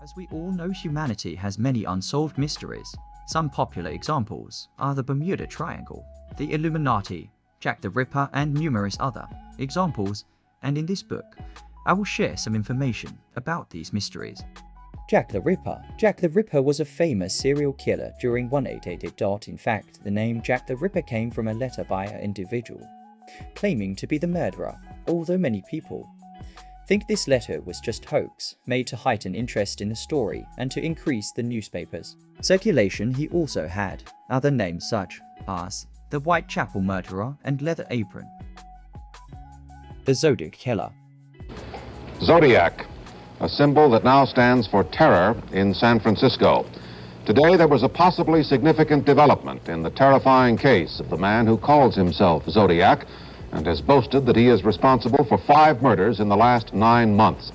As we all know, humanity has many unsolved mysteries. Some popular examples are the Bermuda Triangle, the Illuminati, Jack the Ripper, and numerous other examples, and in this book, I will share some information about these mysteries. Jack the Ripper. Jack the Ripper was a famous serial killer during 1888. In fact, the name Jack the Ripper came from a letter by an individual claiming to be the murderer, although many people think this letter was just hoax, made to heighten interest in the story and to increase the newspapers' circulation. He also had other names such as the Whitechapel Murderer and Leather Apron. The Zodiac Killer. Zodiac, a symbol that now stands for terror in San Francisco. Today there was a possibly significant development in the terrifying case of the man who calls himself Zodiac and has boasted that he is responsible for 5 murders in the last 9 months.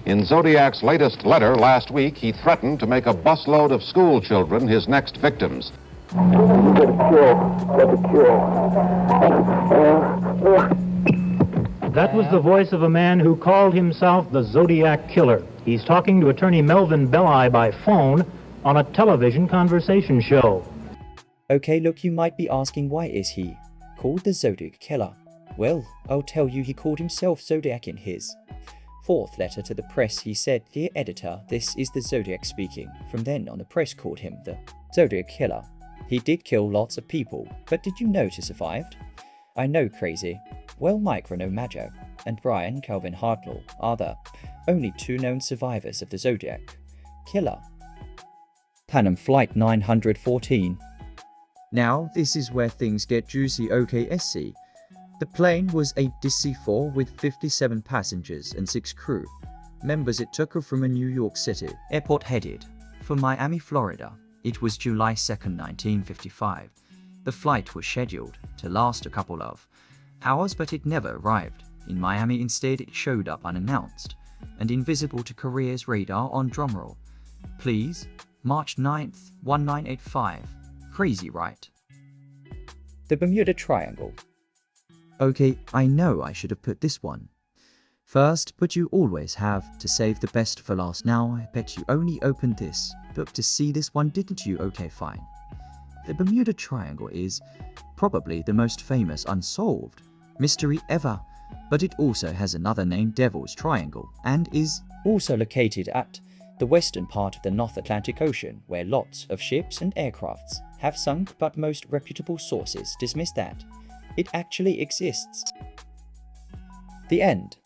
In Zodiac's latest letter last week, he threatened to make a busload of school children his next victims. That was the voice of a man who called himself the Zodiac Killer. He's talking to attorney Melvin Belli by phone on a television conversation show. Okay, look, you might be asking, why is he called the Zodiac Killer? Well, I'll tell you, he called himself Zodiac in his 4th letter to the press. He said, "Dear editor, this is the Zodiac speaking." From then on, the press called him the Zodiac Killer. He did kill lots of people, but did you know he survived? I know, crazy. Well, Mike Renaud-Maggio and Brian Calvin Hartnell are the only 2 known survivors of the Zodiac Killer. Pan Am Flight 914. Now, this is where things get juicy. OKSC. The plane was a DC-4 with 57 passengers and 6 crew members. It took off from a New York City airport headed for Miami, Florida. It was July 2nd, 1955. The flight was scheduled to last a couple of hours, but it never arrived in Miami. Instead, it showed up unannounced and invisible to Korea's radar on drumroll, please, March 9th, 1985. Crazy, right? The Bermuda Triangle. Okay, I know I should have put this one first, but you always have to save the best for last. Now, I bet you only opened this book to see this one, didn't you? Okay, fine. The Bermuda Triangle is probably the most famous unsolved mystery ever, but it also has another name, Devil's Triangle, and is also located at the western part of the North Atlantic Ocean, where lots of ships and aircrafts have sunk, but most reputable sources dismiss that it actually exists. The end.